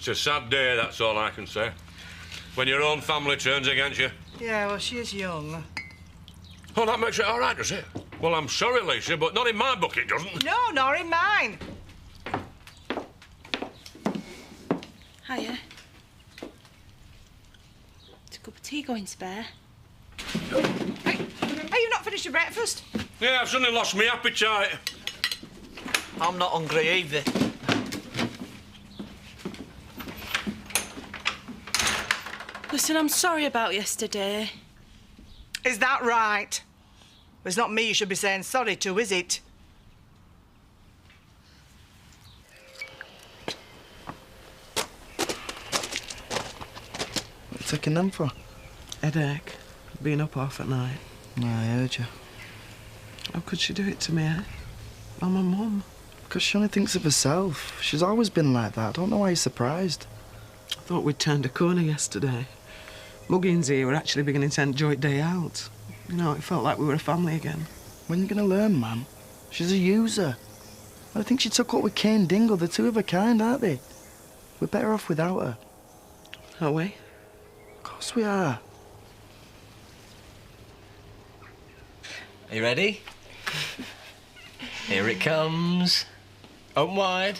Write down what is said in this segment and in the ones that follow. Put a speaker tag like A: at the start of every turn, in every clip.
A: It's a sad day, that's all I can say. When your own family turns against you.
B: Yeah, well, she is young.
A: Oh, that makes it all right, does it? Well, I'm sorry, Lisa, but not in my book, it doesn't.
B: No, nor in mine.
C: Hiya. Is a cup of tea going spare?
B: Hey, you've not finished your breakfast?
A: Yeah, I've suddenly lost my appetite.
D: I'm not hungry either.
C: Listen, I'm sorry about yesterday.
B: Is that right? It's not me you should be saying sorry to, is it?
E: What are you taking them for?
F: Headache. Been up half at night.
E: No, I heard you.
F: How could she do it to me, eh? I'm my mum.
E: Because she only thinks of herself. She's always been like that. I don't know why you're surprised.
F: I thought we'd turned a corner yesterday. Muggins here were actually beginning to enjoy a day out. You know, it felt like we were a family again.
E: When are you going to learn, Mum? She's a user. I think she took up with Kane Dingle. They're two of a kind, aren't they? We're better off without her.
F: Are we?
E: Of course we are.
D: Are you ready? Here it comes. Open wide.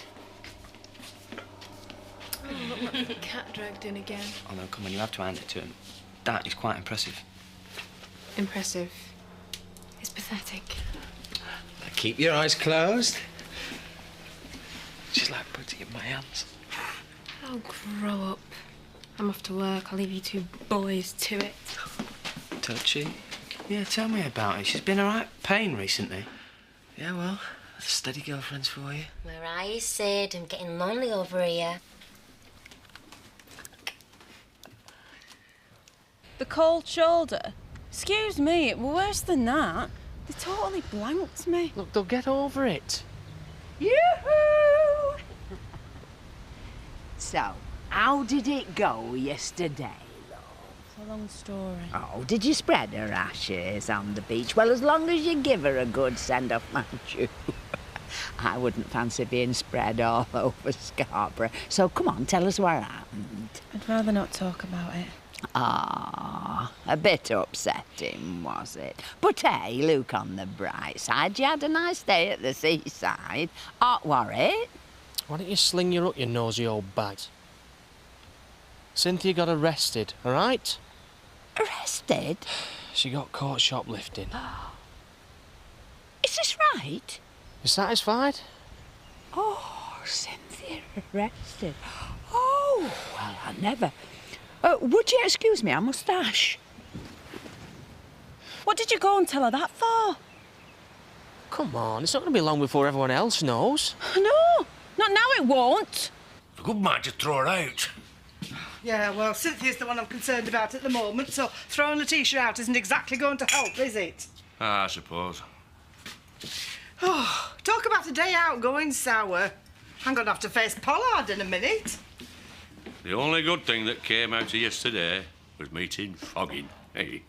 G: Oh, look, the cat dragged in again.
H: Oh, no, come on, you have to hand it to him. That is quite impressive.
G: Impressive. It's pathetic.
D: Now keep your eyes closed. She's like putting it in my hands.
G: Oh, grow up. I'm off to work. I'll leave you two boys to it.
H: Touchy. Yeah, tell me about it. She's been a right pain recently.
D: Yeah, well, steady girlfriends for you.
I: Where are you, Sid? I'm getting lonely over here.
C: The cold shoulder? Excuse me, it was worse than that. They totally blanked me.
H: Look, they'll get over it.
J: Yoo-hoo! So, how did it go yesterday, love?
C: It's a long story.
J: Oh, did you spread her ashes on the beach? Well, as long as you give her a good send-off, mind you. I wouldn't fancy being spread all over Scarborough. So, come on, tell us what happened.
C: I'd rather not talk about it.
J: Ah, a bit upsetting, was it? But hey, look on the bright side. You had a nice day at the seaside. Hot, were it?
H: Why don't you sling your up, you nosy old bag? Cynthia got arrested, all right?
J: Arrested?
H: She got caught shoplifting.
J: Is this right?
H: You satisfied?
J: Oh, Cynthia arrested. Oh, well, I never... would you excuse me? I must dash.
C: What did you go and tell her that for?
H: Come on, it's not going to be long before everyone else knows.
C: No, not now it won't.
A: A good mind to throw her out.
B: Yeah, well, Cynthia's the one I'm concerned about at the moment, so throwing Letitia out isn't exactly going to help, is it?
A: I suppose.
B: Oh, talk about a day out going sour. I'm going to have to face Pollard in a minute.
A: The only good thing that came out of yesterday was meeting Foggin. Hey,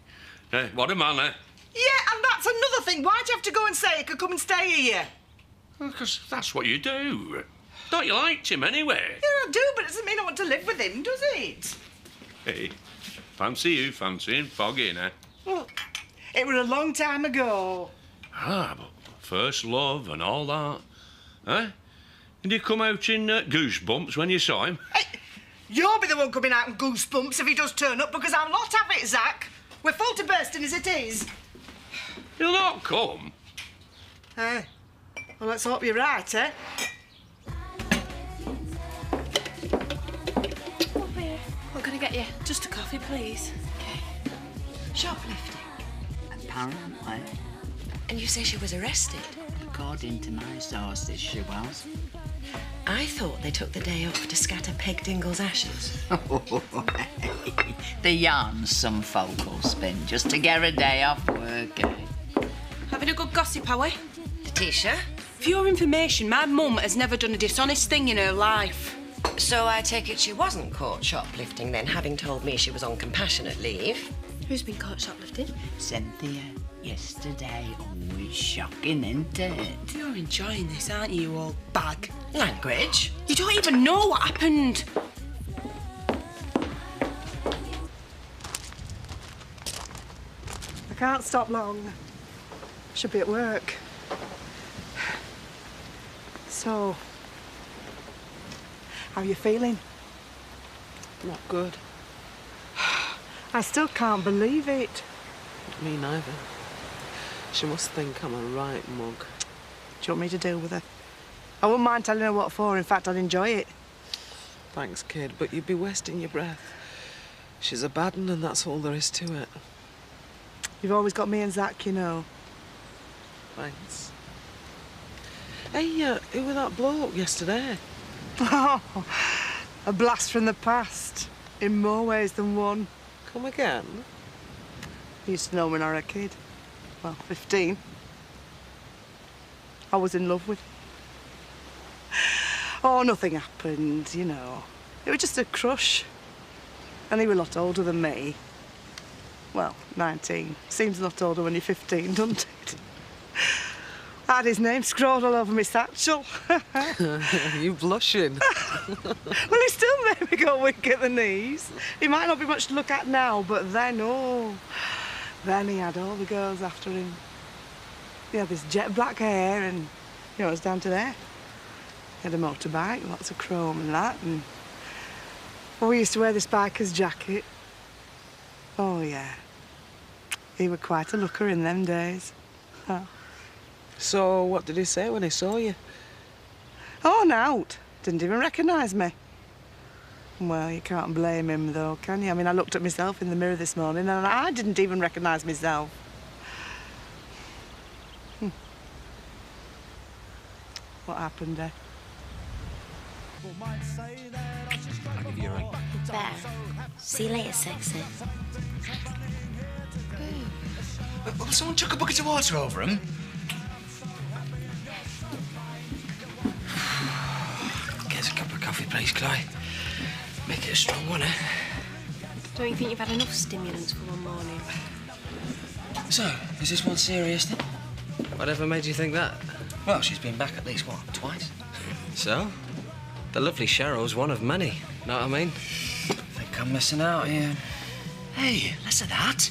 A: what a man, eh?
B: Yeah, and that's another thing. Why'd you have to go and say he could come and stay here?
A: Because that's what you do. Thought you liked him anyway.
B: Yeah, I do, but it doesn't mean I want to live with him, does it?
A: Hey, fancy you fancying Foggin, eh?
B: Well, it was a long time ago.
A: Ah, but first love and all that. Eh? Did he come out in goosebumps when you saw him?
B: Hey, you'll be the one coming out in goosebumps if he does turn up, because I'll not have it, Zach. We're full to bursting as it is.
A: He'll not come.
B: Well, let's hope you're right, eh?
G: What can I get you?
C: Just a coffee, please.
G: Okay.
J: Shoplifting. Apparently.
I: And you say she was arrested?
J: According to my sources, she was.
I: I thought they took the day off to scatter Peg Dingle's ashes.
J: The yarns some folk will spin just to get a day off work, eh?
C: Having a good gossip, are we?
I: Letitia?
C: For your information, my mum has never done a dishonest thing in her life.
I: So I take it she wasn't caught shoplifting then, having told me she was on compassionate leave.
G: Who's been caught shoplifting?
J: Cynthia, yesterday. Oh, it's shocking, isn't it?
C: You're enjoying this, aren't you, you old bag?
I: Language?
C: You don't even know what happened.
B: can't stop long. Should be at work. So, how are you feeling?
F: Not good.
B: I still can't believe it.
F: Me neither. She must think I'm a right mug.
B: Do you want me to deal with her? I wouldn't mind telling her what for. In fact, I'd enjoy it.
F: Thanks, kid, but you'd be wasting your breath. She's a bad one, and that's all there is to it.
B: You've always got me and Zach, you know.
F: Thanks. Hey, who was that bloke yesterday?
B: Oh, a blast from the past, in more ways than one.
F: Come again?
B: He used to know when I was a kid. Well, 15. I was in love with him. Oh, nothing happened, you know. It was just a crush. And he was a lot older than me. Well, 19. Seems a lot older when you're 15, doesn't it? I had his name scrawled all over my satchel.
F: You blushing?
B: Well, he still made me go weak at the knees. He might not be much to look at now, but then, oh, then he had all the girls after him. He had this jet black hair and, you know, it was down to there. He had a motorbike, lots of chrome and that, and well, we used to wear this biker's jacket. Oh, yeah. He was quite a looker in them days. Oh.
F: So, what did he say when he saw you?
B: Oh, nout. Didn't even recognise me. Well, you can't blame him, though, can you? I mean, I looked at myself in the mirror this morning and I didn't even recognise myself. What happened there?
D: I'll give you a ring.
G: Bear. See you later, sexy.
H: Will someone chuck a bucket of water over him? Get us a cup of coffee, please, Clyde. Make it a strong one, eh?
G: Don't you think you've had enough stimulants for one morning?
H: So, is this one serious then?
D: Whatever made you think that?
H: Well, she's been back at least, what, twice?
D: So? The lovely Cheryl's one of many. Know what I mean?
H: Think I'm missing out here. Hey, less of that.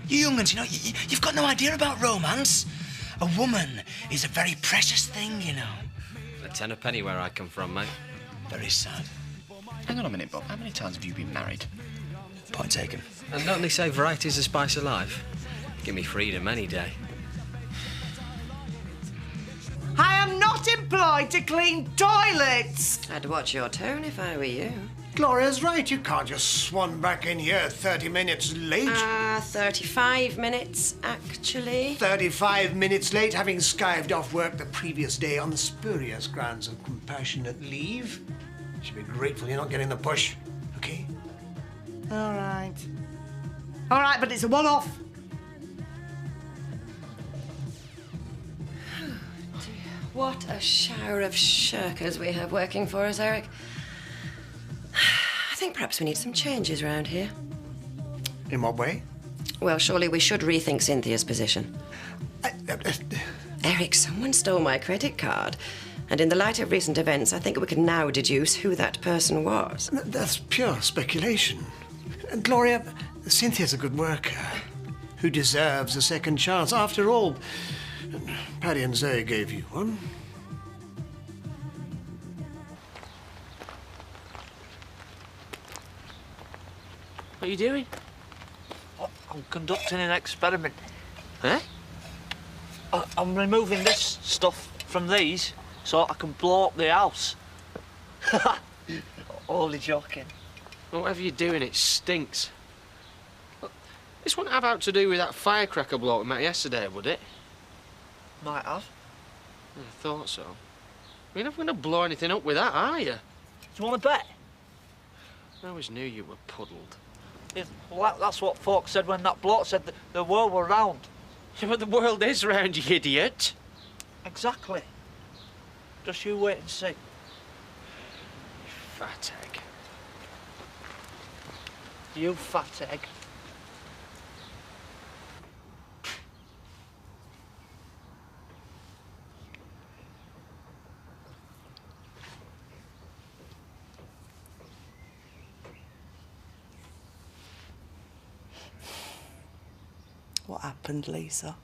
H: You young'uns, you know, you've got no idea about romance. A woman is a very precious thing, you know.
D: A ten a penny where I come from, mate.
H: Very sad. Hang on a minute, Bob. How many times have you been married? Point taken.
D: And don't they say variety's the spice of life? Give me freedom any day.
B: I am not employed to clean toilets!
I: I'd watch your tone if I were you.
K: Gloria's right. You can't just swan back in here 30 minutes late.
I: 35 minutes, actually.
K: 35 minutes late, having skived off work the previous day on the spurious grounds of compassionate leave. You should be grateful you're not getting the push, OK?
B: All right. All right, but it's a one-off.
I: What a shower of shirkers we have working for us, Eric. I think perhaps we need some changes around here.
K: In what way?
I: Well, surely we should rethink Cynthia's position. Eric, someone stole my credit card. And in the light of recent events, I think we can now deduce who that person was.
K: That's pure speculation. Gloria, Cynthia's a good worker who deserves a second chance. After all, Paddy and Zoe gave you one.
L: What are you doing? I'm conducting an experiment. Eh? I'm removing this stuff from these so I can blow up the house. Only joking.
D: Well, whatever you're doing, it stinks. Look, this wouldn't have out to do with that firecracker bloke we met yesterday, would it?
L: Might have.
D: I thought so. You're not going to blow anything up with that, are you?
L: Do you want to bet?
D: I always knew you were puddled.
L: Yeah, well, that's what folks said when that bloke said the world were round.
D: Yeah, but the world is round, you idiot.
L: Exactly. Just you wait and see.
D: You fat egg.
L: You fat egg.
B: What happened, Lisa?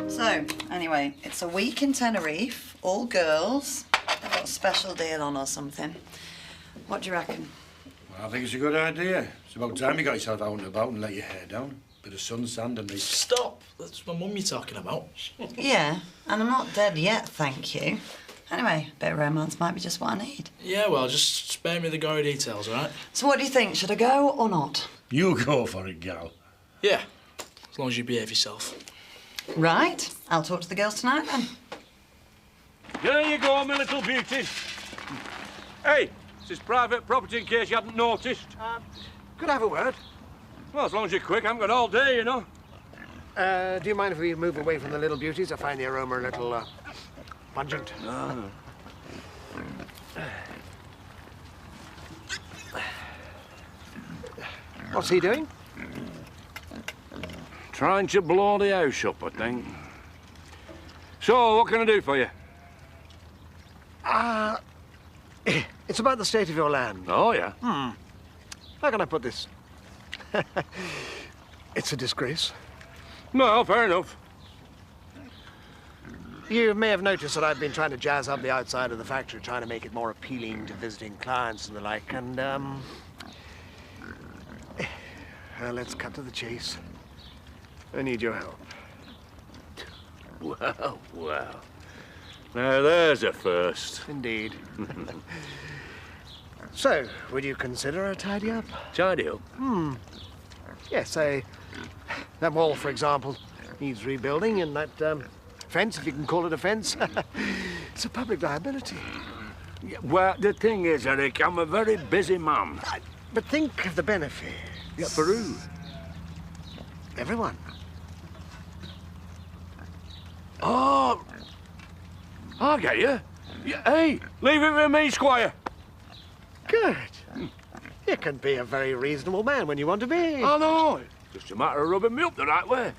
M: So, anyway, it's a week in Tenerife, all girls. They've got a special deal on or something. What do you reckon?
N: Well, I think it's a good idea. It's about time you got yourself out and about and let your hair down. Bit of sun, sand and...
H: Stop! That's my mum you're talking about.
M: Yeah, and I'm not dead yet, thank you. Anyway, a bit of romance might be just what I need.
H: Yeah, well, just spare me the gory details, all right?
M: So what do you think? Should I go or not?
N: You go for it, gal.
H: Yeah, as long as you behave yourself.
M: Right, I'll talk to the girls tonight then.
A: There you go, my little beauty. Hey, this is private property in case you hadn't noticed.
K: Could I have a word?
A: Well, as long as you're quick, I haven't got all day, you know.
K: Do you mind if we move away from the little beauties? I find the aroma a little, pungent.
A: No.
K: What's he doing?
A: Trying to blow the house up, I think. So, what can I do for you?
K: It's about the state of your land.
A: Oh, yeah?
K: How can I put this? It's a disgrace.
A: No, fair enough.
K: You may have noticed that I've been trying to jazz up the outside of the factory, trying to make it more appealing to visiting clients and the like, and, let's cut to the chase. I need your help.
A: Well, well. Now, there's a first.
K: Indeed. So, would you consider a tidy-up?
A: Tidy up?
K: Yes, that wall, for example, needs rebuilding, and that, fence, if you can call it a fence, it's a public liability.
A: Yeah, well, the thing is, Eric, I'm a very busy man.
K: But think of the benefit.
A: Yeah, for who?
K: Everyone.
A: Oh, I get you. Yeah, hey, leave it with me, Squire.
K: Good. You can be a very reasonable man when you want to be.
A: I know. It's just a matter of rubbing me up the right way.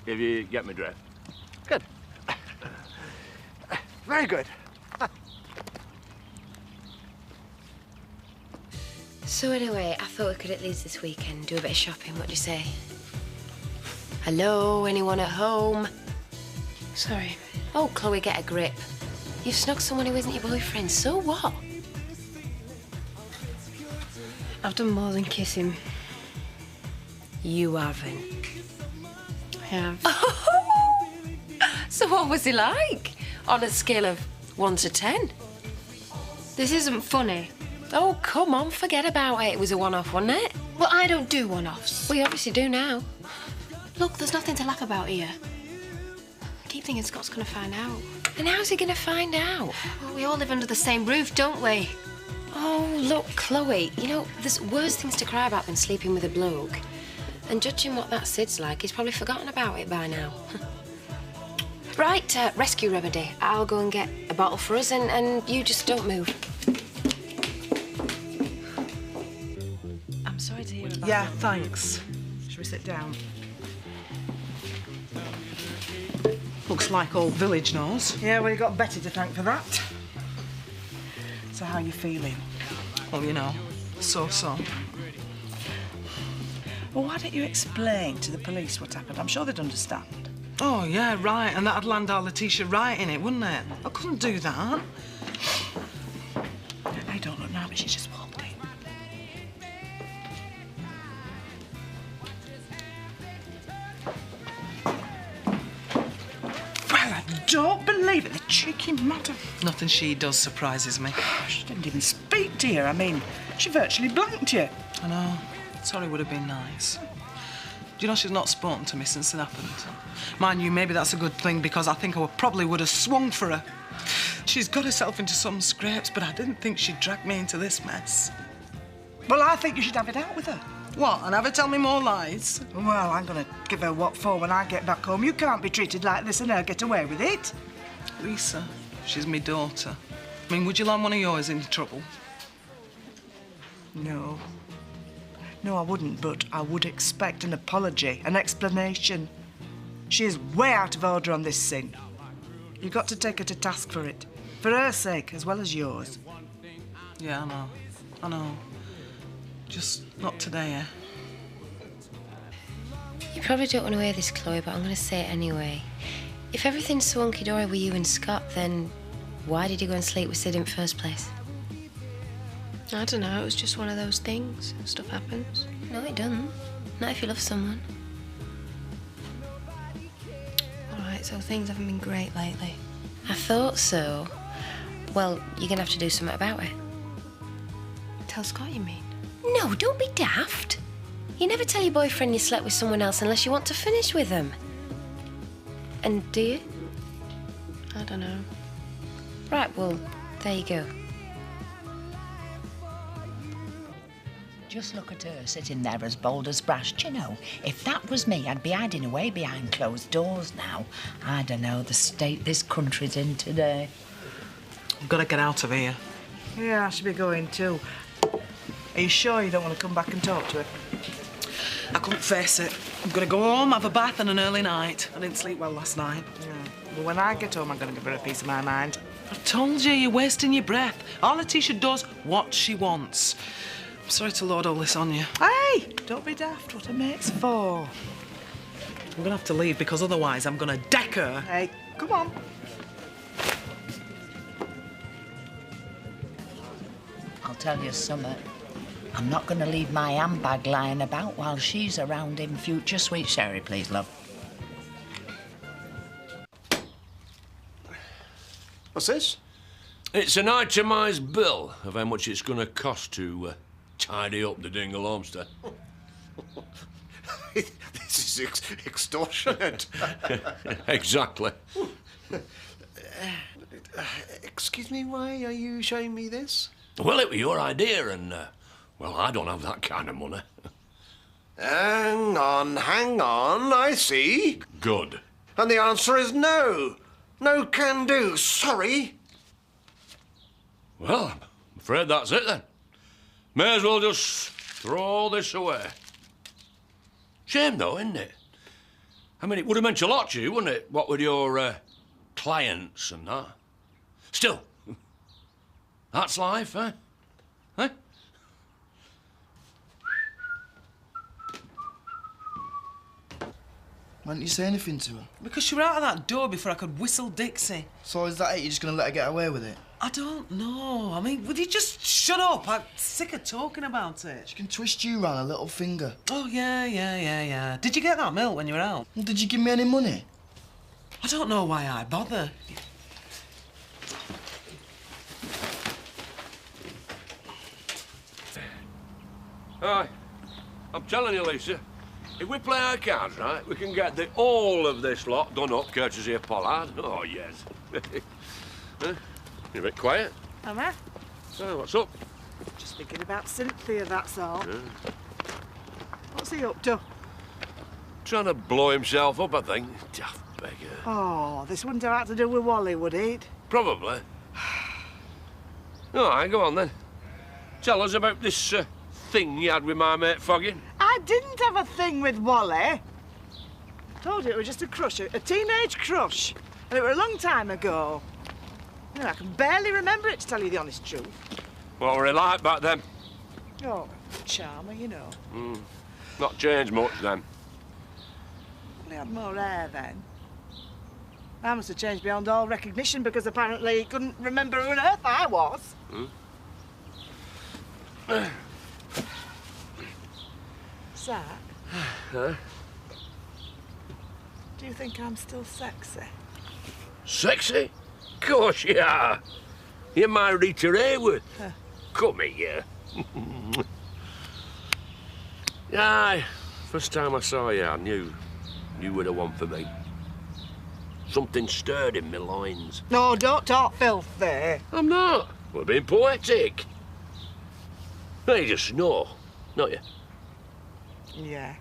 A: If you get me drift.
K: Good. Very good.
G: So anyway, I thought we could at least this weekend do a bit of shopping. What do you say? Hello, anyone at home? Sorry. Oh, Chloe, get a grip. You've snugged someone who isn't your boyfriend, so what? I've done more than kiss him. You haven't. I have. So what was he like? On a scale of 1 to 10? This isn't funny. Oh, come on, forget about it. It was a one-off, wasn't it? Well, I don't do one-offs. We obviously do now. Look, there's nothing to laugh about here. I keep thinking Scott's gonna find out. And how's he gonna find out? Well, we all live under the same roof, don't we? Oh, look, Chloe, you know, there's worse things to cry about than sleeping with a bloke. And judging what that Sid's like, he's probably forgotten about it by now. Right, rescue remedy. I'll go and get a bottle for us, and you just don't move.
B: I'm sorry to hear about
F: Yeah, thanks.
B: Shall we sit down?
F: Looks like old village knows.
B: Yeah, well, you got Betty to thank for that. So how are you feeling?
F: Well, you know, so-so.
B: Well, why don't you explain to the police what happened? I'm sure they'd understand.
F: Oh, yeah, right. And that'd land our Letitia right in it, wouldn't it? I couldn't do that.
B: I don't look now, but she just walked in. Well, I don't believe it. The cheeky madam.
F: Nothing she does surprises me.
B: She didn't even speak to you. I mean, she virtually blanked you.
F: I know. Sorry would have been nice. Do you know she's not spoken to me since it happened? Mind you, maybe that's a good thing because I think I probably would have swung for her. She's got herself into some scrapes, but I didn't think she'd drag me into this mess.
B: Well, I think you should have it out with her.
F: What, and have her tell me more lies?
B: Well, I'm going to give her what for when I get back home. You can't be treated like this and her get away with it.
F: Lisa, she's my daughter. I mean, would you land one of yours into trouble?
B: No. No, I wouldn't, but I would expect an apology, an explanation. She is way out of order on this sin. You've got to take her to task for it. For her sake, as well as yours.
F: Yeah, I know. Just not today, eh?
G: You probably don't want to hear this, Chloe, but I'm going to say it anyway. If everything's so hunky-dory with you and Scott, then why did you go and sleep with Sid in the first place? I don't know, it was just one of those things. Stuff happens. No, it doesn't. Not if you love someone. All right, so things haven't been great lately. I thought so. Well, you're going to have to do something about it. Tell Scott, you mean? No, don't be daft. You never tell your boyfriend you slept with someone else unless you want to finish with them. And do you? I don't know. Right, well, there you go.
J: Just look at her sitting there as bold as brass. Do you know, if that was me, I'd be hiding away behind closed doors now. I don't know the state this country's in today.
F: I've got to get out of here.
B: Yeah, I should be going too. Are you sure you don't want to come back and talk to her?
F: I couldn't face it. I'm going to go home, have a bath and an early night. I didn't sleep well last night.
B: Yeah. Well, when I get home, I'm going to give her a piece of my mind.
F: I told you, you're wasting your breath. All Letitia does what she wants. I'm sorry to load all this on you.
B: Hey, don't be daft. What a mate's for.
F: I'm going to have to leave because otherwise I'm going to deck her.
B: Hey, come on.
J: I'll tell you something. I'm not going to leave my handbag lying about while she's around in future. Sweet sherry, please, love.
K: What's this?
A: It's an itemised bill of how much it's going to cost to tidy up the Dingle homestead.
K: This is extortionate.
A: Exactly.
K: Excuse me, why are you showing me this?
A: Well, it was your idea, and, well, I don't have that kind of money.
K: Hang on, I see.
A: Good.
K: And the answer is no. No can do, sorry.
A: Well, I'm afraid that's it, then. May as well just throw this away. Shame, though, isn't it? I mean, it would have meant a lot to you, wouldn't it? What with your clients and that. Still, that's life, eh? Eh?
E: Why didn't you say anything to her?
F: Because you were out of that door before I could whistle Dixie.
E: So is that it? You're just going to let her get away with it?
F: I don't know. I mean, would you just shut up? I'm sick of talking about it.
E: She can twist you round a little finger.
F: Oh, yeah. Did you get that milk when you were out?
E: Well, did you give me any money?
F: I don't know why I bother.
A: Aye. I'm telling you, Lisa, if we play our cards right, we can get the all of this lot done up courtesy of Pollard. Oh, yes. Huh? You're a bit quiet.
B: Am I?
A: So, what's up?
B: Just thinking about Cynthia, that's all.
A: Yeah.
B: What's he up to?
A: Trying to blow himself up, I think. Daft beggar.
B: Oh, this wouldn't have had to do with Wally, would it?
A: Probably. All right, go on then. Tell us about this thing you had with my mate Foggin.
B: I didn't have a thing with Wally. Told you it was just a crush, a teenage crush. And it was a long time ago. You know, I can barely remember it, to tell you the honest truth.
A: What were he like back then?
B: Oh, charmer, you know.
A: Not changed much then.
B: Well, he had more hair then. I must have changed beyond all recognition because apparently he couldn't remember who on earth I was. Zach?
A: Huh?
B: Do you think I'm still sexy?
A: Sexy? Of course you are. You're my Rita Hayworth.
B: Huh.
A: Come here. Aye, first time I saw you, I knew you were the one for me. Something stirred in my loins.
B: No, don't talk filthy.
A: I'm not. We're being poetic. No, you just know, don't you?
B: Yeah.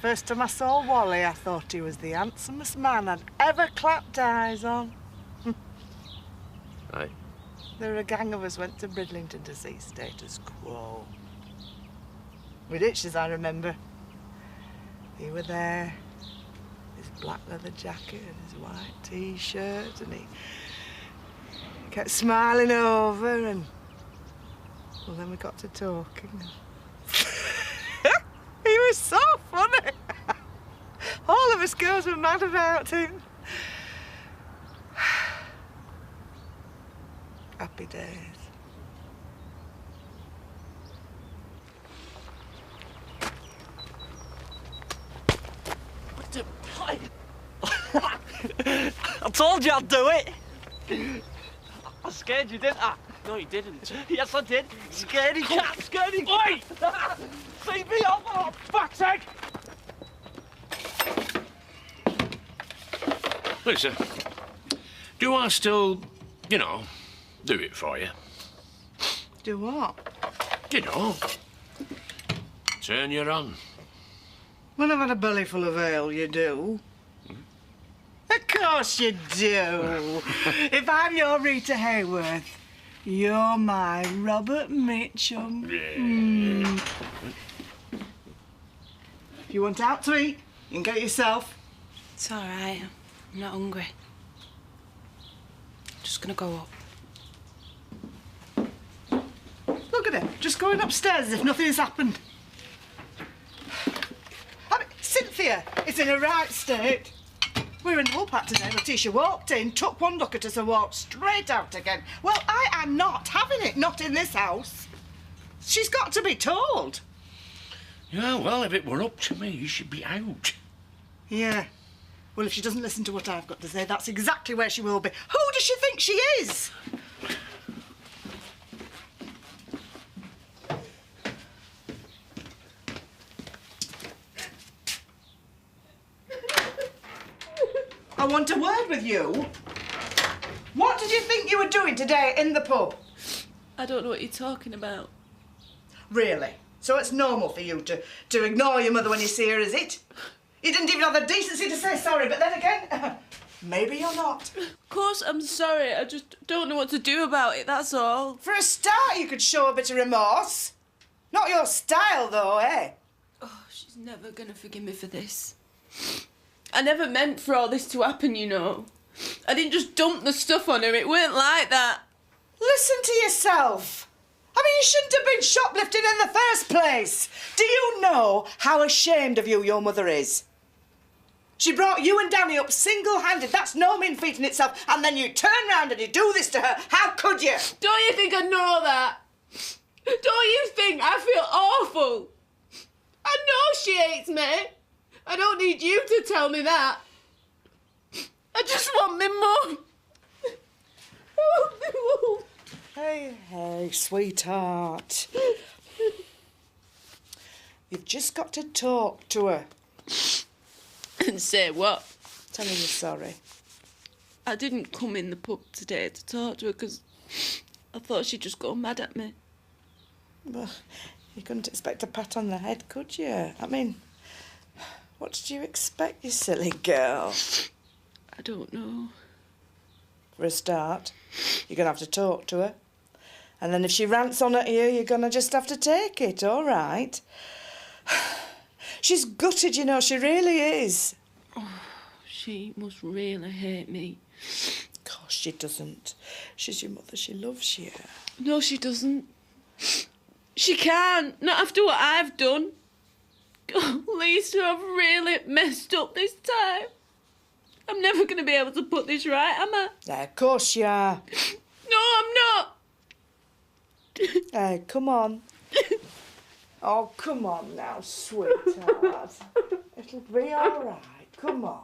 B: First time I saw Wally, I thought he was the handsomest man I'd ever clapped eyes on.
A: Aye.
B: There were a gang of us went to Bridlington to see Status Quo. with itches, I remember. He were there, his black leather jacket and his white T-shirt, and he kept smiling over, and well, then we got to talking. He was so funny. All of us girls were mad about him. Happy days.
L: I told you I'd do it. I scared you, didn't I? No, you didn't. Yes, I did. Scaredy cat, scaredy cat. See me off, oh, fuck's sake.
A: Lisa, do I still, you know, do it for you?
B: Do what?
A: You know, turn you on.
B: When I've had a belly full of ale, you do. Of course you do. If I'm your Rita Hayworth, you're my Robert Mitchum. Mm. If you want out to eat, you can get it yourself.
C: It's all right. I'm not hungry. I'm just gonna go up.
B: Look at her, just going upstairs as if nothing has happened. I mean, Cynthia is in a right state. We were in the Woolpack today. Letitia walked in, took one look at us and walked straight out again. Well, I am not having it, not in this house. She's got to be told.
A: Yeah, well, if it were up to me, she'd be out.
B: Yeah. Well, if she doesn't listen to what I've got to say, that's exactly where she will be. Who does she think she is? I want a word with you. What did you think you were doing today in the pub?
C: I don't know what you're talking about.
B: Really? So it's normal for you to ignore your mother when you see her, is it? You didn't even have the decency to say sorry, but then again, maybe you're not.
C: Of course I'm sorry, I just don't know what to do about it, that's all.
B: For a start, you could show a bit of remorse. Not your style, though, eh?
C: Oh, she's never gonna forgive me for this. I never meant for all this to happen, you know. I didn't just dump the stuff on her, it weren't like that.
B: Listen to yourself. I mean, you shouldn't have been shoplifting in the first place. Do you know how ashamed of you your mother is? She brought you and Danny up single-handed. That's no mean feat in itself. And then you turn round and you do this to her. How could you?
C: Don't you think I know that? Don't you think I feel awful? I know she hates me. I don't need you to tell me that. I just want me mum. I want me mum.
B: Hey, sweetheart. You've just got to talk to her.
C: And say what?
B: Tell her you're sorry.
C: I didn't come in the pub today to talk to her because I thought she'd just go mad at me.
B: Well, you couldn't expect a pat on the head, could you? I mean, what did you expect, you silly girl?
C: I don't know.
B: For a start, you're going to have to talk to her. And then if she rants on at you, you're going to just have to take it, all right? She's gutted, you know, she really is.
C: Oh, she must really hate me.
B: Of course she doesn't. She's your mother, she loves you.
C: No, she doesn't. She can't, not after what I've done. Oh, Lisa, I've really messed up this time. I'm never going to be able to put this right, am I?
B: Yeah, of course you are.
C: No, I'm not.
B: Hey, come on. Oh, come on now, sweetheart. It'll be all right. Come on.